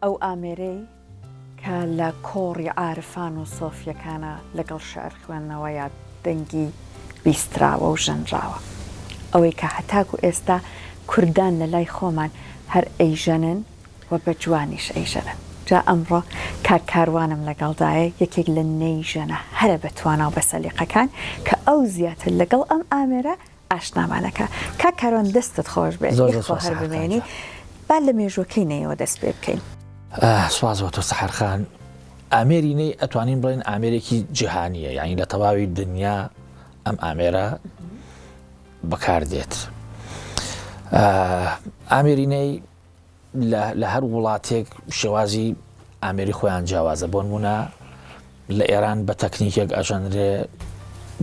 ئەو ئامێرەی کە لە کۆڕی عارفان و سۆفیەکانە لەگەڵ شعر خوێندنەوەیە دەنگی بیستراوە و ژەنراوە، ئەوەی کە هەتاکو ئێستا کوردان لە لای خۆمان هەر ئەیژەنن و بە جوانیش ئەیژەنن. جا ئەمڕۆ کاروانم لەگەڵدایە یەکێک لە نەیژەنە هەرە بەتوانە و بە سەلیقەکان کە ئەو زیاتر لەگەڵ ئەم ئامێرە ئاشنامانەکە. کاروان دەستت خۆش بێت خۆ هەر بمێنی با لە مێژوەکەی نەیەوە دەست پێ بکەین. سوازەوە تۆ سەحەرخان، ئامێری نەی ئەتوانین بڵێن ئامێرێکی جیهانیە، یعنی لە تەواوی دنیا ئەم ئامێرە بەکاردێت. ئامێری نەی لە هەر وڵاتێک شێوازی ئامێری خۆیان جیاوازە. بۆ نمونە لە ئێران بە تەکنیکێک ئەژەنرێ،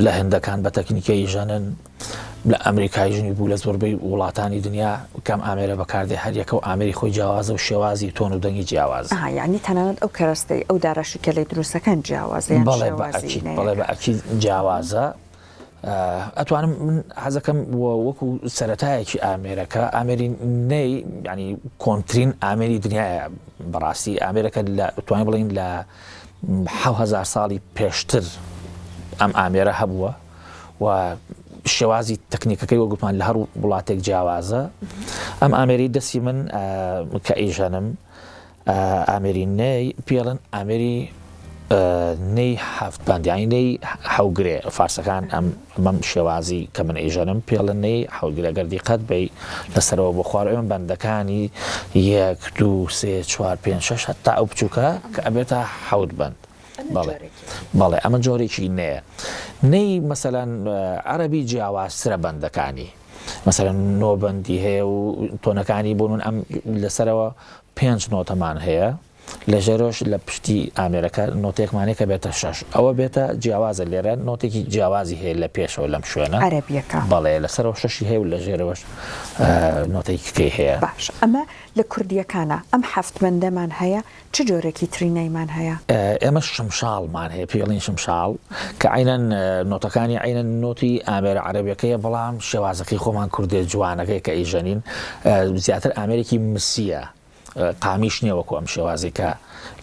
لە هێندەکان بە تەکنیکەی ژەنن، لە ئەمریکای ژنی بوو لە زۆربەی وڵاتانی دنیا کەم ئامێرە بەکاردێ، هەر یەکە و ئامێری خۆی جیاوازە و شێوازی تۆن و دەنگی جیاوازە. یعنی تەنانەت ئەو کەرەستەی ئەو دارەشی کە لەی دروستەکان جیاوازە. بەڵێ بە ئەکی جیاوازە. ئەتوانم من حەزەکەم وەکو سەرەتایەکی ئامێرەکە، ئامێری نەی ینی کۆنترین ئامێری دنیاە. بەڕاستی ئامێرەکە توانین بڵین لە 7000 ساڵی پێشتر ئەم ئامێرە هەبووە و شێوازی تەکنیکەکەی وەگوتمان لە هەر وڵاتێک جیاوازە. ئەم ئامێری دەستی من کە ئیژەنم ئامێری نەی پێڵن ئامێری نەی هەفت بەندیانی نەی حەوگرێ. فارسەکان ئەمەم شێوازی کە من ئیژەنم پێڵن نەی حەوگرێ. گەردی قەت بەی لەسەرەوە بۆ خوار ئێمە بەندەکانی 1 2 3 4 5 6 هەتا ئەو بچووکە کە ئەبێتە حەوت بەند. بەڵێ ئەمە جۆرێکی نەیە. نەی مەسەلەن عەرەبی جیاوازترە بەندەکانی، مەسەلەن 9 بەندی هەیە و تۆنەکانی بۆ من ئەم لەسەرەوە 5 نۆتەمان هەیە. لە ژێرۆش لە پشتی ئامێرەکە نۆتێکمانەیە کە بێتە 6. ئەوە بێتە جیاوازە. لێرە نۆتێکی جیاوازی هەیە لە پێشەوە لەم شوێنە عەرەبیەکە. بەڵێ لەسەرەوە 6 هەیە و لە ژێرەوەش نۆتێکی هەیە. باش، ئەمە لە کوردیەکانە ئەم 7 بەندەمان هەیە. چ جۆرێکی ترینەیمان هەیە؟ ئێمە شمشاڵمان هەیە، پێڵین شمشاڵ، کە عینەن نۆتەکانی عینەن نۆتی ئامێرە عەرەبیەکەیە، بەڵام شێوازەکەی خۆمان کوردێ جوانەکەی کە ئیژەنین زیاتر ئامێرێکی مسیە، قامیش نییە وەکو ئەم شێوازی کە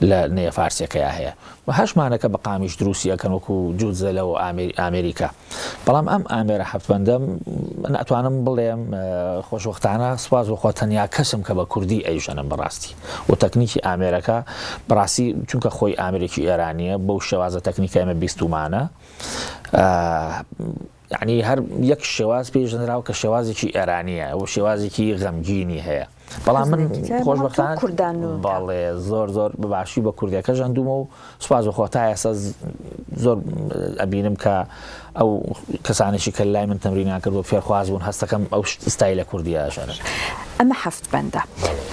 لە نێە فارسیەکەیە هەیە. و هەشمانەکە بە قامیش دروستیەکەن وەکو جوودزەلە و ئامریکا. بەڵام ئەم ئامێرە هەفتبەندەم من ئەتوانم بڵێم خۆشوەختانە سواز وەخوا تەنیا کەسم کە بە کوردی ئەیژەنم بەڕاستی. و تەکنیکی ئامێرەکە بەڕاستی چونکە خۆی ئامێرێکی ئێرانیە بەو شێوازە تەکنیکە ئێمە بیستومانە، یعنی هەر یەک شێواز پێژەنراوە کە شێوازێکی ئێرانیە و شێوازێکی غەمگینی هەیە. بەڵام من خۆشبەختانە باڵێ زۆر بەباشی بە کوردیەکە ژەندومە و سوپاز بەخوا تا ئێستا زۆر ئەبینم کە ئەو کەسانێکی کە لای من تەمرینیان کردو فێرخواز بوون هەستەکەم ئەو ستایلە کوردیە ئەژەنن. ئەمە 7 بەندە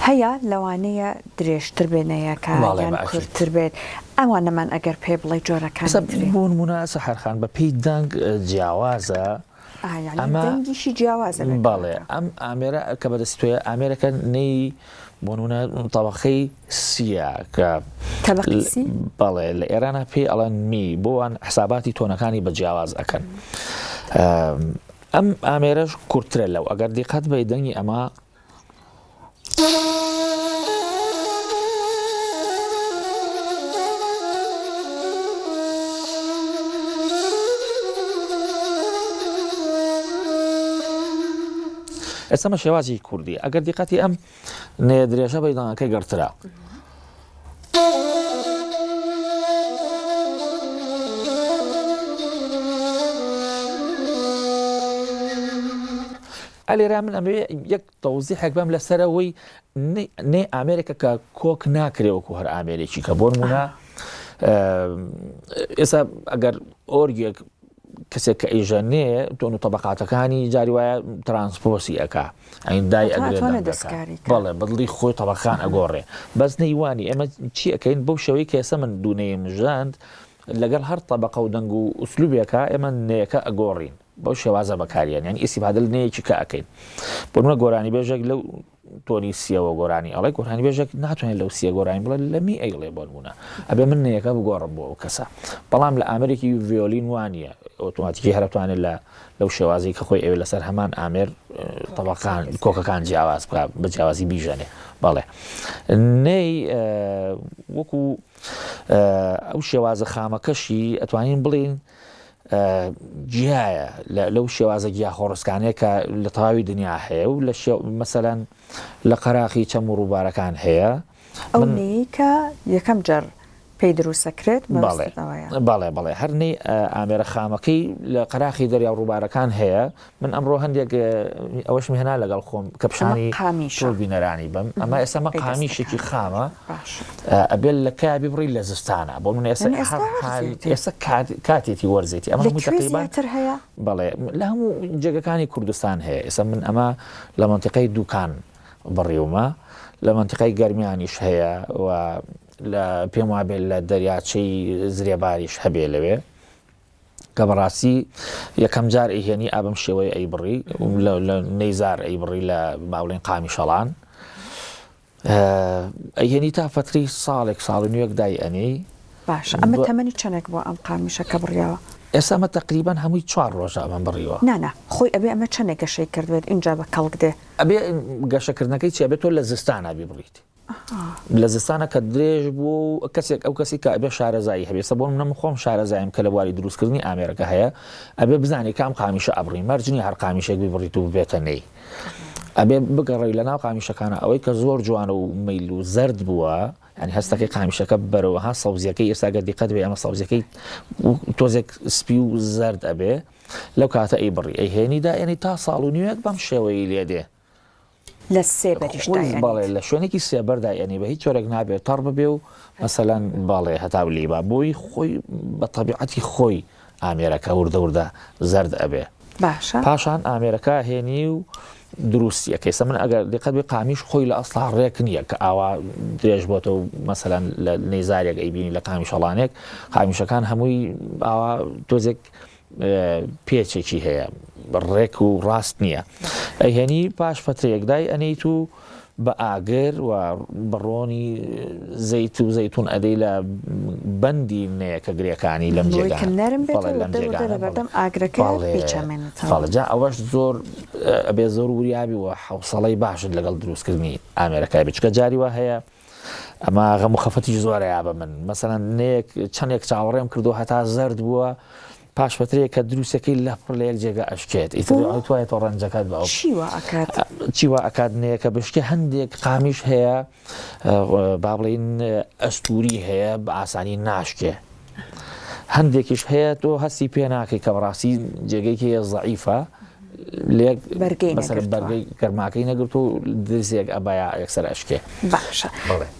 هەیە، لەوانەیە درێژتر بێنەیەکە یان کورتتر بێت. ئەوانەمان ئەگەر پێ بڵێ جۆرەکانی بوون مناسە هەرخان بە پێی دەنگ جیاوازە. دەنگیشی جیاوازە. بەڵێ ئەم ئامێرە کە بەدەستوێ ئامێرەکە نەی بۆنونە تەبەقەی سیە کە بەڵێ لە ئێرانە پێی ئەڵەن می بۆوان حساباتی تۆنەکانی بە جیاواز ئەکەن. ئەم ئامێرەش کورتترە لەو. ئەگەر دیقەت بە دەنگی ئەمە ئێستەمە شێوازی کوردی. ئەگەر دیقەتی ئەم نێ درێژە بەیدانەکەی گەرترا. ئەلێرا من ئەمێ یەک تەوزیحێک بەم لەسەرەوەی نێ ئامێرێکە کە کۆک ناکرێوەکو هەر ئامێرێکی کە بۆ نمونە ئێستا ئەگەر ئۆرگێک کەسێک کە ئیژەنێ تۆن و تەبەقاتەکانی جاری وایە ترانسپۆسی ئەکا ئەین دای ئەگرێت بەڵێ بەدڵی خۆی تەبەقان ئەگۆڕێ. بەس نەیوانی ئێمە چی ئەەکەین بەو شەوەی کە ئێستا من دوونەیەم ژاند لەگەڵ هەر تەبەقە و دەنگ و ئوسلوبێکە ئێمە نەیەکە ئەگۆڕین بەو شێوازە بەکاریان، یعنی ئیسیفادە لە نەیەکی کە ئەەکەین. بۆ منە گۆرانی بێژێک لەو تۆنی سیەوە گۆرانی ئەڵێ گۆرانی بێژێک ناتوانێت لەو سیە گۆرانی بڵێ لە می ئەیڵێ بۆنمونە ئەبێ من نەیەکە بگۆڕم بۆ ئەو کەسە بەڵام لە ئامریکی ڤیۆلین وانە ئۆتۆماتیکی هەرتوانێت لەو شێوازی کە خۆی ئەوێ لەسەر هەمان ئامێر تەبەقان کۆکەکان جیاواز بکە بە جیاوازی بیژەنێ بەڵێ نەی وەکو ئەو شێوازە خامەکەشی ئەتوانین بڵین جیایە لەو شێوازە گیا خۆڕستکانەیە کە لە تەواوی دنیا هەیە و مەسەلەن لە قەراقی چەم و ڕووبارەکان هەیە ئەو نەیە یەکەم جار پێی دروستەکرێت بەڵێ هەرنەی ئامێرە خامەکەی لە قەراقی دەریا و ڕووبارەکان هەیە من ئەمڕۆ هەندێک ئەوەشمی هێنا لەگەڵ خۆم کە پیشانی تۆ بینەرانی بم ئەمە ئێستا قامیشێکی خامە ئەبێت لە کابی بڕی لە زستانە بۆ من ئێستا کاتێتی وەرزێتی ئەمە تقریبان هەیە بەڵێ لە هەموو جێگەکانی کوردستان هەیە ئێستا من ئەمە لە منتیقەی دووکان بڕیومە لە منتیقەی گەرمیانیش هەیە و لە پێم وابێت لە دەریاچەی زرێباریش هەبێ لەوێ کە بەڕاستی یەکەم جار ئەیهێنی ئابم شێوەیە ئەیبڕی لە نەیزار ئەیبڕی لە باوڵێن قامی شەڵان ئەیهێنی تا فتری ساڵێک ساڵ و نوێک دای ئەنێی باش ئەمە تەمەنی چەندێک بۆ ئەم قامیشە کە بڕیاوە ئێستا ئەمە تقریبان هەمووی 4 ڕۆژە ئەمە بڕیوە نانا خۆی ئەبێ ئەمە چەندێک گەشەی کردوێت اینجا بە کەڵک دێ ئەبێ گەشەکردنەکەی چی ئەبێت تۆ لە زستانە بیبڕیت لە زستانە کە درێژ بوو کەسێک ئەو کەسی کە ئەبێ شارەزایی هەبێ سە بۆ منە خۆم شارەزایم کە لە بواری دروستکردنی ئامێرەکە هەیە ئەبێ بزانێ کام قامیشە ئەبڕی مەرجنی هەر قامیشێک ببڕیت و بێتە نەی ئەبێ بگەڕی لە ناو قامیشەکانە ئەوەی کە زۆر جوانە و مەیل و زەرد بووە ینی هەستەکەی قامیشەکە بەرەوەها سەوزیەکەی ئێستاگە دیقەت بێ ئەمە سەوزیەکەی تۆزێک سپی و زەرد ئەبێ لەو کاتە ئەیبڕی ئەیهێنیدا ئێنی تا ساڵ و نیوەک بەم شێوەی لێدێ لە سێبەریشدا باڵێ لە شوێنێکی سێبەردا ینی بە هیچ جۆرێک نابێت تەڕ ببێ و مەسەلەن باڵێ هەتاو لیبا بۆی خۆی بە تەبیعەتی خۆی ئامێرەکە وردە زەرد ئەبێ باشە پاشان ئامێرەکە هێنی و دروستیەکەی سە من ئەگەر دیقەت بێ قامیش خۆی لە ئەسڵا ڕێک نییە کە ئاوا درێژ بۆتە و مەسەلەن لە نەیزارێک ئەیبینی لە قامی شەڵانێک قامیشەکان هەمووی ئاوا تۆزێک پێچێکی هەیە ڕێک و ڕاست نییە ئەیهێنی پاش فترەیەکدای ئەنەیت و بە ئاگر و بڕۆنی زەیت و زەیتون ئەدەی لە بەندی نەیەکە گرێکانی لەم جێگەڵجا ئەوەش زۆر ئەبێ زۆر وریابی و حوسەڵەی باشت لەگەڵ دروستکردنی ئامێرەکای بچکە جاری وە هەیە ئەمە غەم و خەفەتی زۆرەیە بە من مەسەلەن چەندێک چاوەڕێم کردو هەتا زەرد بووە پاش فترەیە کە دروستەکەی لە پڕ لە یەک جێگە ئەشکێت ئیتوایێتەوە ڕەنجەکەت بە چیوە ئەکات نەیە کە بشتێ هەندێک قامیش هەیە با بڵێن ئەستوری هەیە بە ئاسانی ناشکێ هەندێکیش هەیە تۆ هەستی پێ ناکەی کە بەڕاستی جێگەیەکی زەعیفە لێک بەرگەی گەرماکەی نەگرت و دزێک ئەبایا یەکسەر ئەشکێ باشە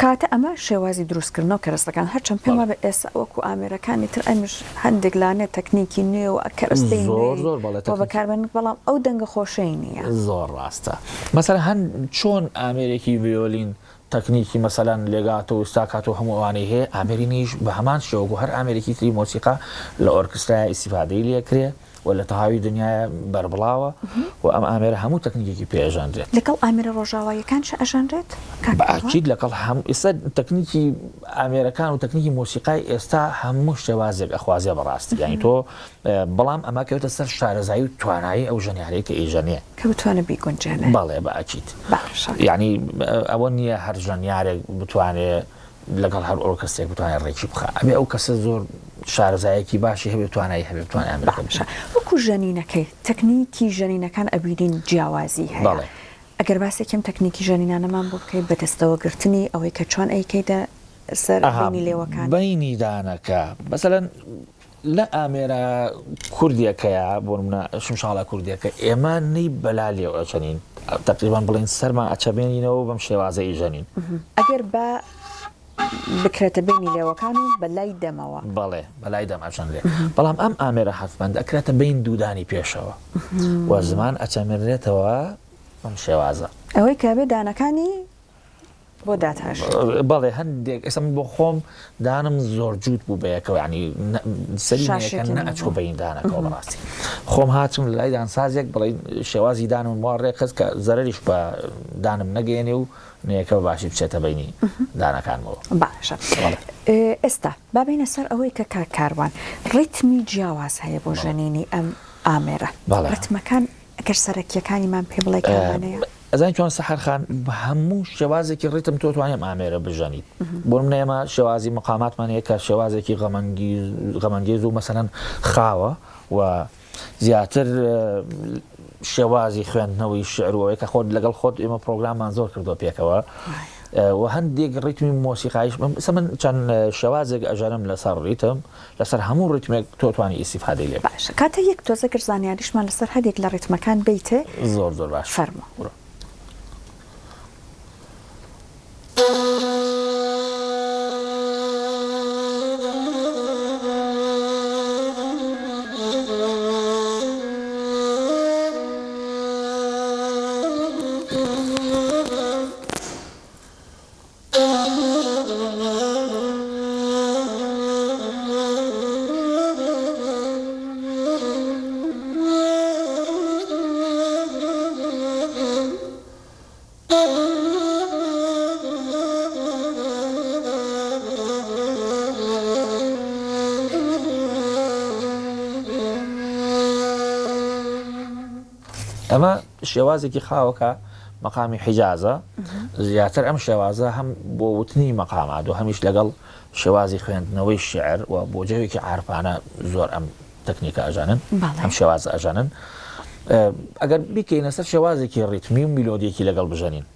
کاتە ئەمە شێوازی دروستکردنەوە کەرەستەکان هەرچەند پێم وابێ ئێستا وەکو ئامێرەکانی تر ئەمیش هەندێک لانێت تەکنیکی نوێ و کەرەستەی نوێ بەکاربێن بەڵام ئەو دەنگە خۆشەی نییە زۆر ڕاستە مەسەلەن هەند چۆن ئامێرێکی ڤیۆلین تەکنیکی مەسەلەن لێگاتە و ئستاکات و هەموو ئەوانەی هەیە ئامێرینیش بە هەمان شێوە هەر ئامێرێکی تری مۆسیقا لە ئۆرکسترای ئیستیفادەی لێکرێ و لە تەواوی دنیای بەربڵاوە و ئەم ئامێرە هەموو تەکنیکێکی پێژاندرێت لەگەڵ ئامێرە ڕۆژاواییەکان ئەژاندرێت بەچیت لەگەڵ ئێستا تەکنیکی ئامێرەکان و تەکنیکی مۆسیقای ئێستا هەموو شێوازێک ئەخوازیە بەڕاستی یانی تۆ بەڵام ئەمە کەوتە سەر شارەزایی و توانایی ئەو ژەنیارەیە کە ئیژەنێ کە بتوانە بیگونجێنێ بەڵێ بەچیت یعنی ئەوە نییە هەر ژەنیارێک بتوانێت لەگەڵ هەر ئۆرکسترێک بتوانێت ڕێکی بخە ئەبێ ئەو کەسە زۆر شارەزایەکی باشی هەبێت توانایی هەبێت بتوانێت ئەمریکا بشە وەکو ژەنینەکەی تەکنیکی ژەنینەکان ئەبینین جیاوازی هەیە ئەگەر باسێکم تەکنیکی ژەنینانەمان بۆ بکەیت بەدەستەوە گرتنی ئەوەی کە چۆن ئەیکەیتە سەر بینی لێوەکان بینی دانەکە مەسەلەن لە ئامێرە کوردیەکەیە بۆ نمونە شمشاڵە کوردیەکە ئێمە نەی بەلا لێو ئەچەنین تقریبان بڵێن سەرما ئەچەبێنینەوە بەم شێوازەی ژەنین ئەگەر بە بکرێتە بینی لێوەکان و بەلای دەمەوە بەڵێ بەلای دەم ئەچەندێ بەڵام ئەم ئامێرە حەفمەند ئەکرێتە بین دوودانی پێشەوە و زمان ئەچەمێنرێتەوە ئەم شێوازە ئەوەی کە بێ دانەکانی بۆ داتهاش بەڵێ هەندێک ئێسم بۆ خۆم دانم زۆر جووت بوو بەیەکەوە ینی سەرینەکە نەچوو بەیندانەکەەوە بەڕاستی خۆم هاتم لای دانسازێک بڵێ شێوازی دانم وا ڕێکخست کە زەرریش بە دانم نەگەێنێ و نەیەکە باشی بچێتە بەینی دانەکانمەوە. باشە ئێستا بابینە سەر ئەوەی کە کاروان ڕیتمی جیاواز هەیە بۆ ژەنینی ئەم ئامێرە ڕتمەکان ئەگەر سەرەکیەکانیمان پێ بڵێ کاوانەیە ئەزانی توان سەحرخان هەموو شێوازێکی ڕیتم تۆ توانێم ئامێرە بژەنیت بۆ من ئێمە شێوازی مقاماتمان هەیە کە شێوازێکی غەمەنگێز و مەسەلەن خاوە و زیاتر شێوازی خوێندنەوەی شعرەوەی کە خۆت لەگەڵ خۆت ئێمە پرۆگراممان زۆر کردو پێکەوە و هەندێک ڕیتمی مۆسیقایش من چەند شێوازێک ئەژانم لەسەر ڕیتم لەسەر هەموو ڕیتمێک تۆ توانی ئیسیفادەی لێ باش کاتە یەک تۆزە گر زانیاریشمان لەسەر هەندێک لە ڕیتمەکان بیتێ زۆر زۆر باش فەرمە. ئەمە شێوازێکی خاوەکە مەقامی حیجازە زیاتر ئەم شێوازە هەم بۆ وتنی مەقامات و هەمیش لەگەڵ شێوازی خوێندنەوەی شعر و بۆ جەوێکی عارفانە زۆر ئەم تەکنیکە ئەژانن ئەم شێوازە ئەژانن ئەگەر بیکەینە سەر شێوازێکی ڕیتمی و میلۆدیەکی لەگەڵ بژەنین.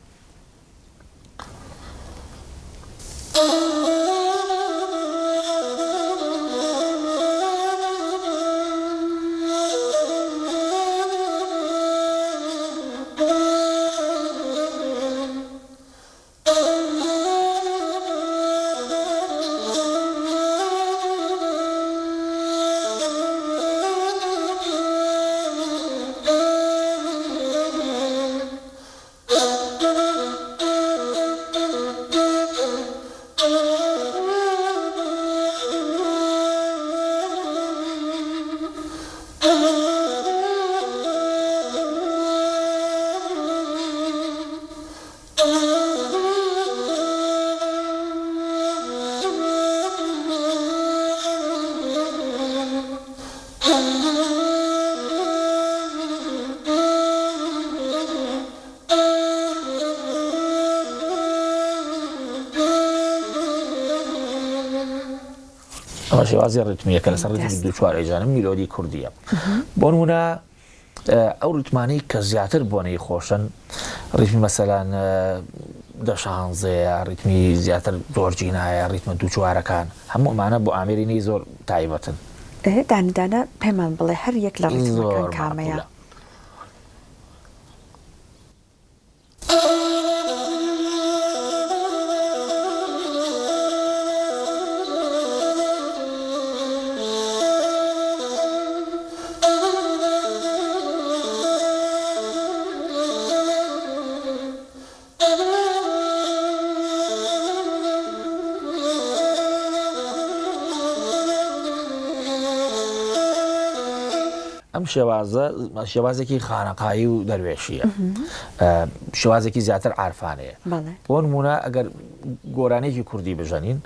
ئەمە شێوازی ڕیتمیەکە لەسەر ڕیتمی دوو چوار ئەیجانم میلۆدی کوردیە بۆ نمونە ئەو ڕیتمانەی کە زیاتر بۆنەی خۆشن ڕیتمی مەسەلەن دەشانزەیە ڕیتمی زیاتر زۆرجینایە ڕیتمە دوو چوارەکان هەموو ئەمانە بۆ ئامێرینەی زۆر تایبەتن. دانیدانە پێمان بڵێ هەر یەک لە ڕیتمەکان کامەیە؟ ئەم شێوازێکی خانەقایی و دەروێشیە شێوازێکی زیاتر عارفانەیە بۆ نمونە ئەگەر گۆرانێکی کوردی بژەنین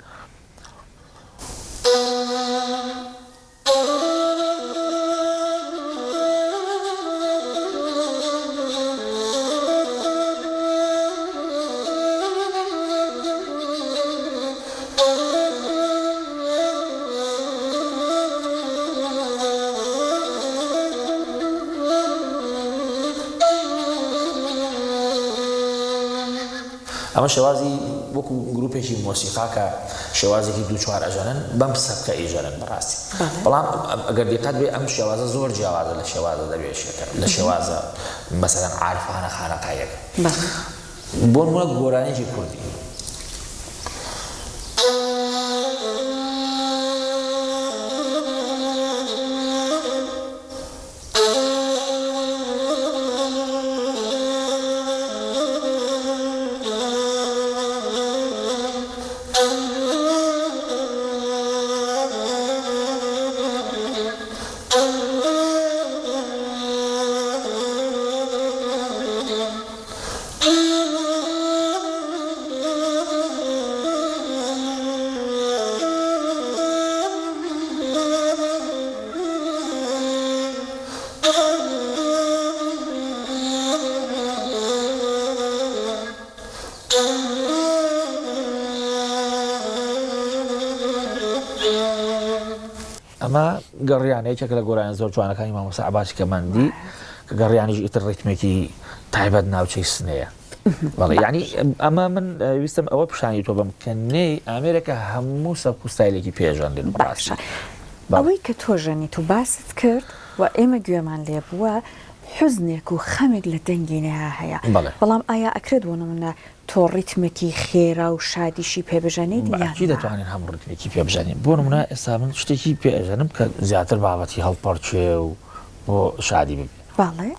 ئەمە شێوازی وەکو گروپێکی مۆسیقاکە شێوازێکی دوو چوار ئەژەنن بەم سەبکە ئیژەنن بەڕاستی بەڵام ئەگەر دقت بێ ئەم شێوازە زۆر جیاوازە لە شێوازە دەروێشیەکە لە شێوازە مەسەلەن عارفانە خانەقاییەکە بۆ نمونە گۆرانێکی کوردی ئەمە گەڕیانەیەکێک لە گۆرانیان زۆر جوانەکانی مامۆستا عەباسی کەماندی کە گەڕیانیش ئیتر ڕیتمێکی تایبەت ناوچەی سنەیە. بەڵێ یعنی ئەمە من ویستم ئەوە پیشانی تۆ بم کە نێی ئامێرەکە هەموو سەبک و ستایلێکی پێژەندن باشە. ئەوەی کە تۆ ژەنیت و باست کرد و ئێمە گوێمان لێ بووە حوزنێک و خەمێک لە دەنگی نەیە هەیە. بەڵام ئایا ئەکرێت بۆ نمونە تۆ ڕیتمێکی خێرا و شادیشی پێبژەنیت یانکی دەتوانین هەموو ڕیتمێکی پێبژەنین. بۆ نمونە ئێستا من شتێکی پێژەنم کە زیاتر بابەتی هەڵپەرچێ و بۆ شادی ببێت. باڵێ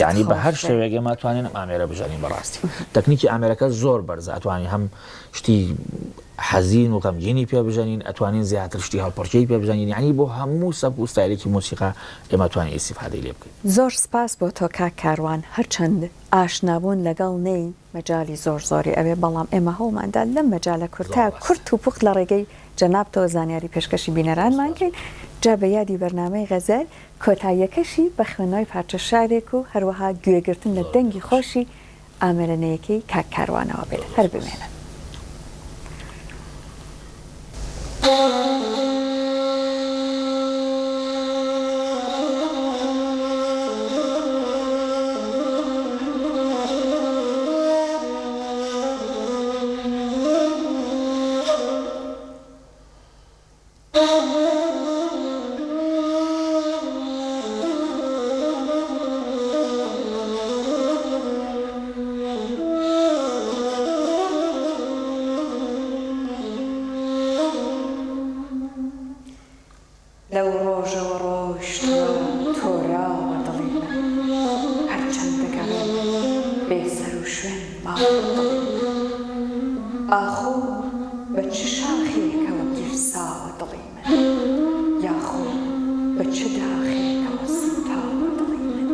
یعنی بە هەر شێوەیەک ئێمە توانین ئامێرە بژەنین بەڕاستی. تەکنیکی ئامێرەکە زۆر بەرزە، ئەتوانین هەم شتی حەزین و غەمگینی پێ بژەنین، ئەتوانین زیاتر شتی هەڵپەرچەی پێ بژەنین، یعنی بۆ هەموو سەبک و ستایلێکی مۆسیقا ئێمە توانین ئیستیفادەی لێ بکەین. زۆر سپاس بۆ تۆ کاک کاروان، هەرچەند ئاشنابوون لەگەڵ نەی مەجالی زۆری ئەوێ، بەڵام ئێمە هەوڵماندا لەم مەجالە کورتە کورت و پوخت لە ڕێگەی جەناب تۆ زانیاری پێشکەشی بینەرانمان کەین. جا بە یادی بەرنامەی غەزەل کۆتاییەکەشی بە خوێندنەوەی پارچە شارێک و هەروەها گوێگرتن لە دەنگی خۆشی ئامێرەنەیەکەی کاک کاروانەوە بێت. هەر بمێنن. لەو ڕۆژەوە ڕۆیشتووە تۆراوە دڵی من، هەرچەند دەگەڕێم بێسەر و شوێن ماوە دڵی من، ئاخۆ بە چ شاخێکەوە گیرساوە دڵی من، یاخۆ بە چ داخێکەوە سوتاوە دڵی من.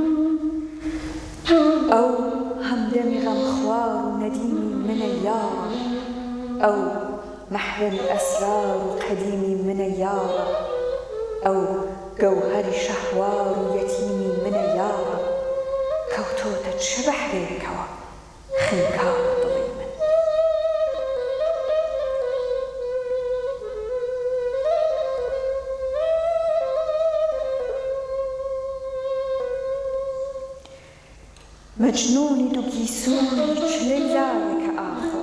ئەو هەمدەمی غەمخوار و نەدیمی منە یاڕە، ئەو مەحرەمی ئەسرار و قەدیمی منە یاڕە، ئەو گەوهەری شەهوار و یەتیمی منە یاڕە، کەوتۆتە چ بەحرێکەوە خنکاوە دڵی من. مەجنوونی دوو گیسوونی چ لەیلایەکە ئاخۆ،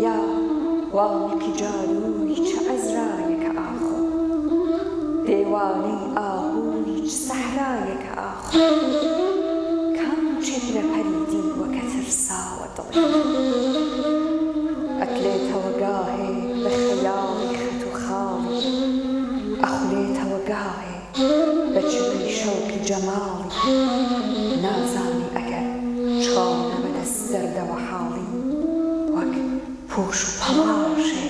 یا واڵێکی جادووی چ ئەزرایەکە ئاخۆ، دێوانەی ئاهووی چ سەحرایەکە ئاخۆ، کام چێرە پەریدی وەکە ترساوە دڵی من. ئەکلێتەوە گاهێ بە خەیاڵی خەت و خاڵی، ئەخولێتەوە گاهێ بە چوی شەوقی جەماڵی، نازانی ئەگەر چۆنە بەدەست دەردەوە حاڵی، وەک پوش و پەڵاشێ